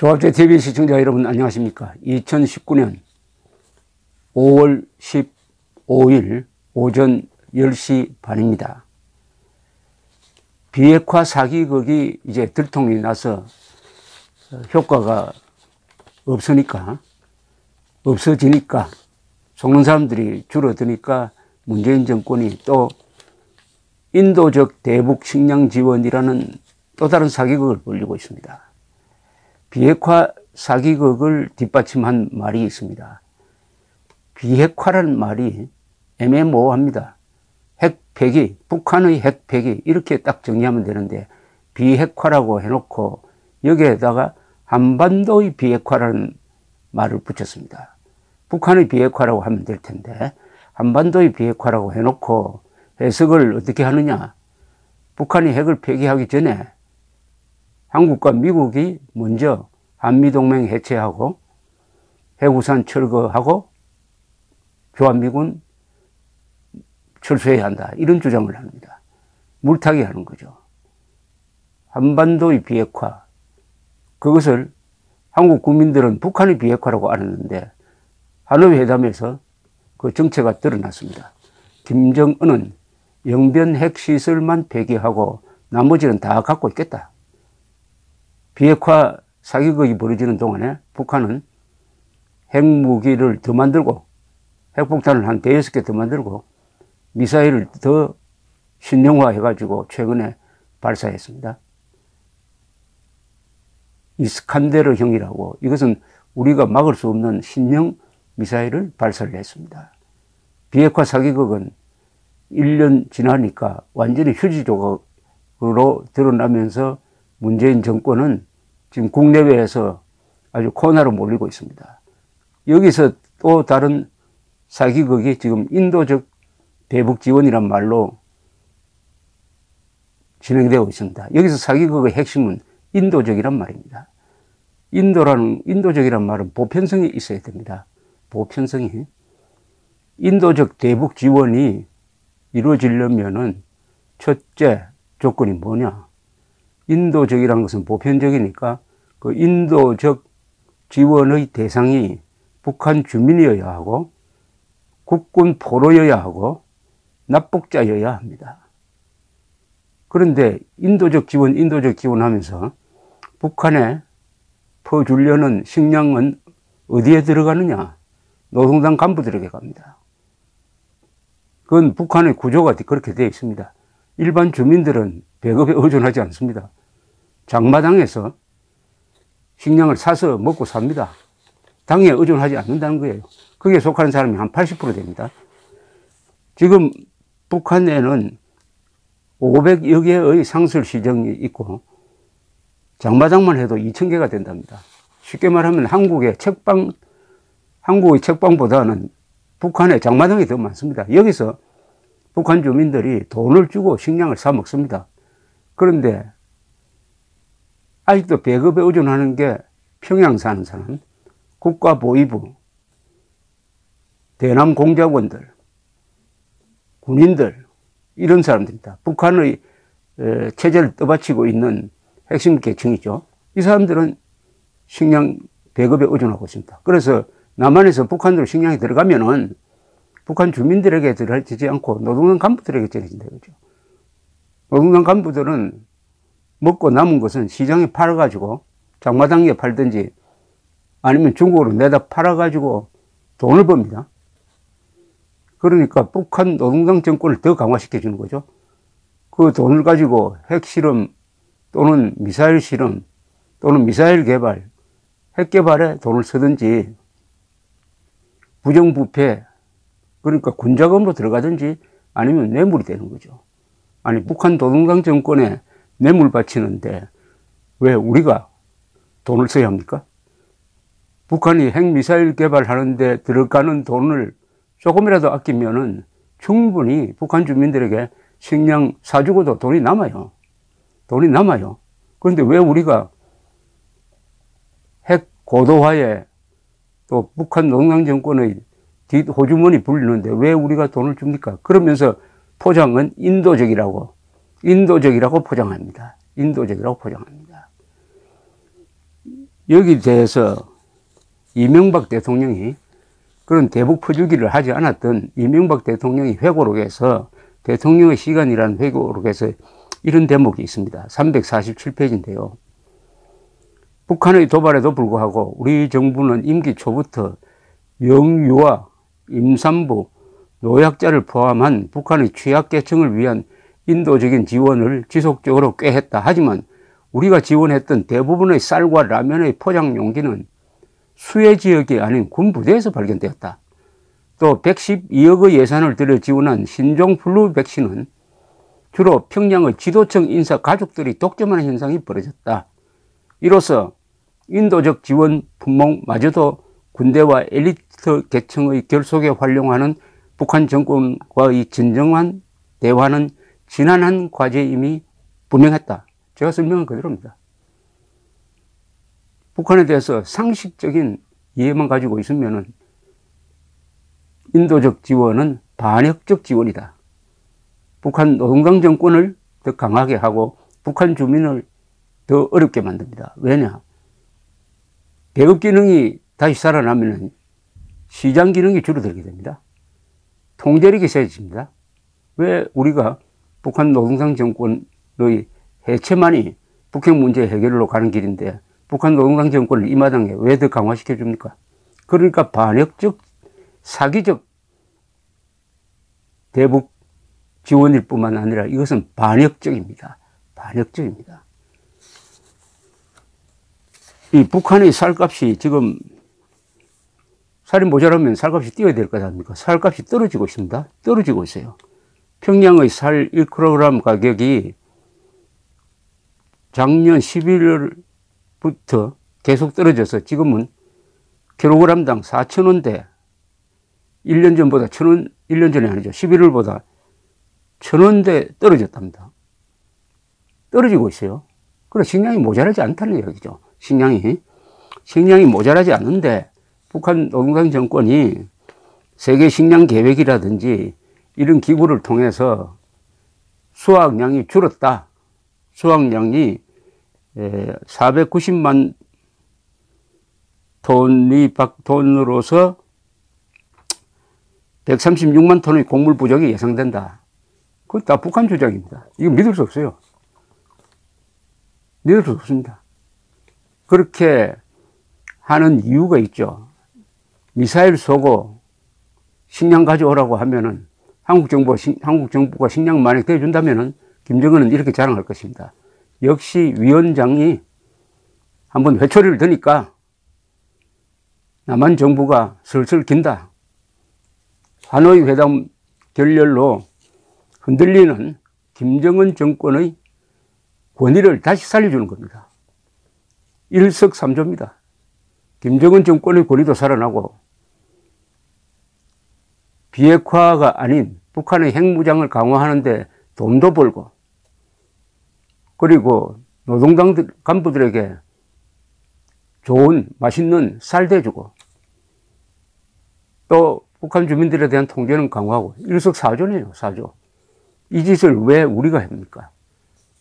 조합제 TV 시청자 여러분 안녕하십니까. 2019년 5월 15일 오전 10시 반입니다. 비핵화 사기극이 이제 들통이 나서 효과가 없어지니까 속는 사람들이 줄어드니까 문재인 정권이 또 인도적 대북 식량 지원이라는 또 다른 사기극을 벌이고 있습니다. 비핵화 사기극을 뒷받침한 말이 있습니다. 비핵화라는 말이 애매모호합니다. 핵폐기, 북한의 핵폐기 이렇게 딱 정리하면 되는데 비핵화라고 해놓고 여기에다가 한반도의 비핵화라는 말을 붙였습니다. 북한의 비핵화라고 하면 될 텐데 한반도의 비핵화라고 해놓고 해석을 어떻게 하느냐. 북한이 핵을 폐기하기 전에 한국과 미국이 먼저 한미동맹 해체하고 해구산 철거하고 주한미군 철수해야 한다. 이런 주장을 합니다. 물타기 하는 거죠. 한반도의 비핵화. 그것을 한국 국민들은 북한의 비핵화라고 알았는데 하노이 회담에서 그 정체가 드러났습니다. 김정은은 영변 핵시설만 폐기하고 나머지는 다 갖고 있겠다. 비핵화 사기극이 벌어지는 동안에 북한은 핵무기를 더 만들고 핵폭탄을 한 5개 더 만들고 미사일을 더 신형화해가지고 최근에 발사했습니다. 이스칸데르형이라고 이것은 우리가 막을 수 없는 신형 미사일을 발사를 했습니다. 비핵화 사기극은 1년 지나니까 완전히 휴지조각으로 드러나면서 문재인 정권은 지금 국내외에서 아주 코너로 몰리고 있습니다. 여기서 또 다른 사기극이 지금 인도적 대북 지원이란 말로 진행되고 있습니다. 여기서 사기극의 핵심은 인도적이란 말입니다. 인도적이란 말은 보편성이 있어야 됩니다. 보편성이. 인도적 대북 지원이 이루어지려면은 첫째 조건이 뭐냐. 인도적이라는 것은 보편적이니까 그 인도적 지원의 대상이 북한 주민이어야 하고 국군 포로여야 하고 납북자여야 합니다. 그런데 인도적 지원 하면서 북한에 퍼주려는 식량은 어디에 들어가느냐? 노동당 간부들에게 갑니다. 그건 북한의 구조가 그렇게 되어 있습니다. 일반 주민들은 배급에 의존하지 않습니다. 장마당에서 식량을 사서 먹고 삽니다. 당에 의존하지 않는다는 거예요. 거기에 속하는 사람이 한 80% 됩니다. 지금 북한에는 500여 개의 상설 시정이 있고 장마당만 해도 2,000개가 된답니다. 쉽게 말하면 한국의 책방보다는 북한의 장마당이 더 많습니다. 여기서 북한 주민들이 돈을 주고 식량을 사 먹습니다. 그런데 아직도 배급에 의존하는 게 평양 사는 사람, 국가보위부, 대남 공작원들, 군인들 이런 사람들입니다. 북한의 체제를 떠받치고 있는 핵심 계층이죠. 이 사람들은 식량 배급에 의존하고 있습니다. 그래서 남한에서 북한으로 식량이 들어가면은 북한 주민들에게 들어가지 않고 노동당 간부들에게 전해진다 이거죠. 노동당 간부들은 먹고 남은 것은 시장에 팔아가지고 장마당에 팔든지 아니면 중국으로 내다 팔아가지고 돈을 법니다. 그러니까 북한 노동당 정권을 더 강화시켜주는 거죠. 그 돈을 가지고 핵실험 또는 미사일 실험 또는 미사일 개발, 핵 개발에 돈을 쓰든지 부정부패 그러니까 군자금으로 들어가든지 아니면 뇌물이 되는 거죠. 아니 북한 노동당 정권에 뇌물 바치는데 왜 우리가 돈을 써야 합니까? 북한이 핵미사일 개발하는데 들어가는 돈을 조금이라도 아끼면은 충분히 북한 주민들에게 식량 사주고도 돈이 남아요. 그런데 왜 우리가 핵 고도화에 또 북한 노동당 정권의 뒷호주머니 불리는데 왜 우리가 돈을 줍니까? 그러면서 포장은 인도적이라고 포장합니다. 여기 대해서 이명박 대통령이 그런 대북 퍼주기를 하지 않았던 이명박 대통령이 회고록에서 대통령의 시간이라는 회고록에서 이런 대목이 있습니다. 347페이지인데요. 북한의 도발에도 불구하고 우리 정부는 임기 초부터 영유아, 임산부, 노약자를 포함한 북한의 취약계층을 위한 인도적인 지원을 지속적으로 꾀했다. 하지만 우리가 지원했던 대부분의 쌀과 라면의 포장 용기는 수해 지역이 아닌 군부대에서 발견되었다. 또 112억의 예산을 들여 지원한 신종플루 백신은 주로 평양의 지도층 인사 가족들이 독점하는 현상이 벌어졌다. 이로써 인도적 지원 품목마저도 군대와 엘리트 계층의 결속에 활용하는 북한 정권과의 진정한 대화는 지난한 과제임이 분명했다. 제가 설명한 그대로입니다. 북한에 대해서 상식적인 이해만 가지고 있으면은 인도적 지원은 반역적 지원이다. 북한 노동당 정권을 더 강하게 하고 북한 주민을 더 어렵게 만듭니다. 왜냐? 배급 기능이 다시 살아나면 시장 기능이 줄어들게 됩니다. 통제력이 세집니다. 왜 우리가 북한 노동당 정권의 해체만이 북핵 문제 해결로 가는 길인데 북한 노동당 정권을 이 마당에 왜 더 강화시켜 줍니까? 그러니까 반역적, 사기적 대북 지원일 뿐만 아니라 이것은 반역적입니다. 반역적입니다. 이 북한의 쌀값이 지금 쌀이 모자라면 쌀값이 뛰어야 될 것 아닙니까? 쌀값이 떨어지고 있습니다. 떨어지고 있어요. 평양의 쌀 1kg 가격이 작년 11월부터 계속 떨어져서 지금은 킬로그램당 4,000원대 1년 전보다 1,000원, 1년 전이 아니죠. 11월보다 1,000원대 떨어졌답니다. 떨어지고 있어요. 그래, 식량이 모자라지 않다는 이야기죠. 식량이 모자라지 않는데 북한 노동당 정권이 세계 식량 계획이라든지 이런 기구를 통해서 수확량이 줄었다. 수확량이 490만 톤으로서 136만 톤의 곡물 부족이 예상된다. 그건 다 북한 주장입니다. 이거 믿을 수 없어요. 믿을 수 없습니다. 그렇게 하는 이유가 있죠. 미사일 쏘고 식량 가져오라고 하면은 한국 정부가 식량 만약 대준다면은 김정은은 이렇게 자랑할 것입니다. 역시 위원장이 한번 회초리를 드니까 남한 정부가 슬슬 긴다. 하노이 회담 결렬로 흔들리는 김정은 정권의 권위를 다시 살려주는 겁니다. 일석삼조입니다. 김정은 정권의 권위도 살아나고 비핵화가 아닌 북한의 핵무장을 강화하는데 돈도 벌고 그리고 노동당 간부들에게 좋은 맛있는 쌀 대주고 또 북한 주민들에 대한 통제는 강화하고 일석사조네요. 사조. 이 짓을 왜 우리가 합니까?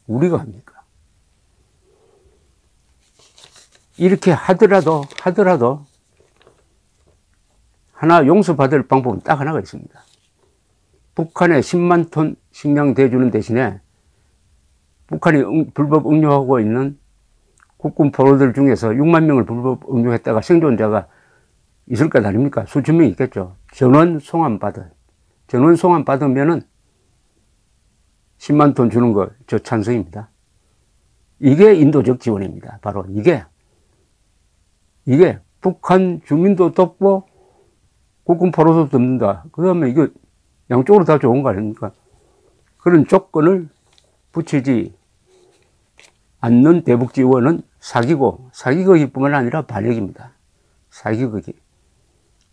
우리가 합니까? 이렇게 하더라도 하나 용서받을 방법은 딱 하나가 있습니다. 북한에 10만 톤 식량 대주는 대신에 북한이 불법 응용하고 있는 국군 포로들 중에서 6만 명을 불법 응용했다가 생존자가 있을 것 아닙니까? 수천 명 있겠죠. 전원 송환 받으면은 10만 톤 주는 거 저 찬성입니다. 이게 인도적 지원입니다. 바로 이게 북한 주민도 돕고 국군 포로도 돕는다. 그 다음에 이거 양쪽으로 다 좋은 거 아닙니까? 그런 조건을 붙이지 않는 대북 지원은 사기극이뿐만 아니라 반역입니다. 사기극이.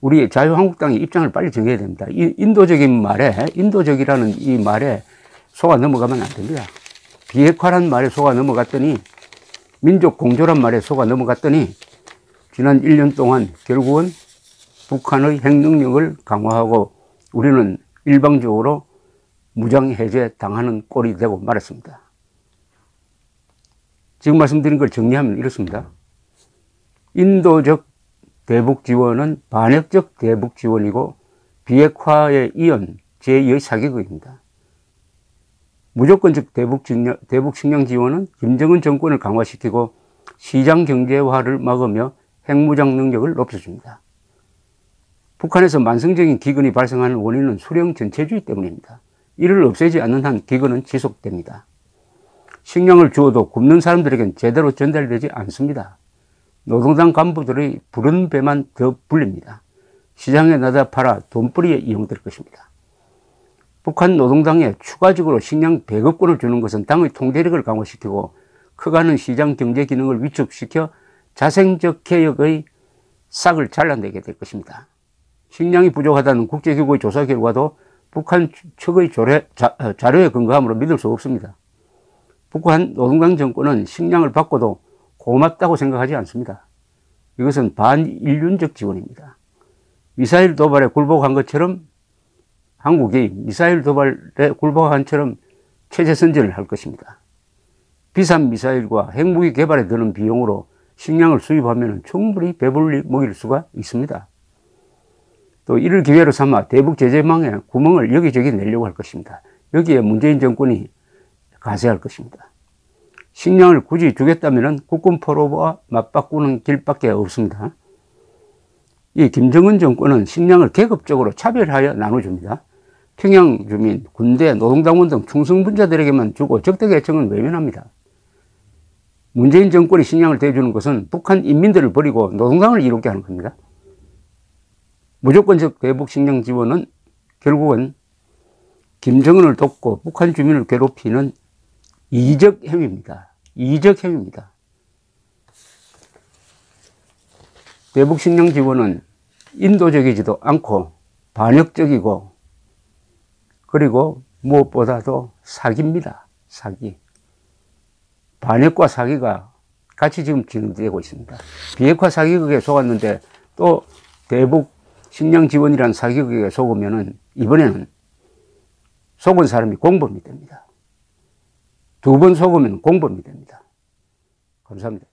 우리 자유한국당이 입장을 빨리 정해야 됩니다. 인도적이라는 이 말에 속아 넘어가면 안 됩니다. 비핵화란 말에 속아 넘어갔더니 민족 공조란 말에 속아 넘어갔더니 지난 1년 동안 결국은 북한의 핵 능력을 강화하고 우리는 일방적으로 무장 해제 당하는 꼴이 되고 말았습니다. 지금 말씀드린 걸 정리하면 이렇습니다. 인도적 대북 지원은 반역적 대북 지원이고 비핵화에 이은 제2의 사기극입니다. 무조건적 대북 식량 지원은 김정은 정권을 강화시키고 시장 경제화를 막으며 핵무장 능력을 높여줍니다. 북한에서 만성적인 기근이 발생하는 원인은 수령 전체주의 때문입니다. 이를 없애지 않는 한 기근은 지속됩니다. 식량을 주어도 굶는 사람들에겐 제대로 전달되지 않습니다. 노동당 간부들의 부른 배만 더 불립니다. 시장에 나다 팔아 돈벌이에 이용될 것입니다. 북한 노동당에 추가적으로 식량 배급권을 주는 것은 당의 통제력을 강화시키고 커가는 시장 경제 기능을 위축시켜 자생적 개혁의 싹을 잘라내게 될 것입니다. 식량이 부족하다는 국제기구의 조사 결과도 북한 측의 자료에 근거함으로 믿을 수 없습니다. 북한 노동당 정권은 식량을 받고도 고맙다고 생각하지 않습니다. 이것은 반인륜적 지원입니다. 미사일 도발에 굴복한 것처럼 한국이 미사일 도발에 굴복한 것처럼 체제 선전을 할 것입니다. 비싼 미사일과 핵무기 개발에 드는 비용으로 식량을 수입하면 충분히 배불리 먹일 수가 있습니다. 또 이를 기회로 삼아 대북 제재망에 구멍을 여기저기 내려고 할 것입니다. 여기에 문재인 정권이 가세할 것입니다. 식량을 굳이 주겠다면 국군 포로와 맞바꾸는 길밖에 없습니다. 이 김정은 정권은 식량을 계급적으로 차별하여 나눠줍니다. 평양 주민, 군대, 노동당원 등 충성분자들에게만 주고 적대 계층은 외면합니다. 문재인 정권이 식량을 대주는 것은 북한 인민들을 버리고 노동당을 이롭게 하는 겁니다. 무조건적 대북 식량 지원은 결국은 김정은을 돕고 북한 주민을 괴롭히는 이적 행위입니다. 이적 행위입니다. 대북 식량 지원은 인도적이지도 않고 반역적이고 그리고 무엇보다도 사기입니다. 사기. 반역과 사기가 같이 지금 진행되고 있습니다. 비핵화 사기극에 속았는데 또 대북 식량 지원이라는 사기극에 속으면은 이번에는 속은 사람이 공범이 됩니다. 두 번 속으면 공범이 됩니다. 감사합니다.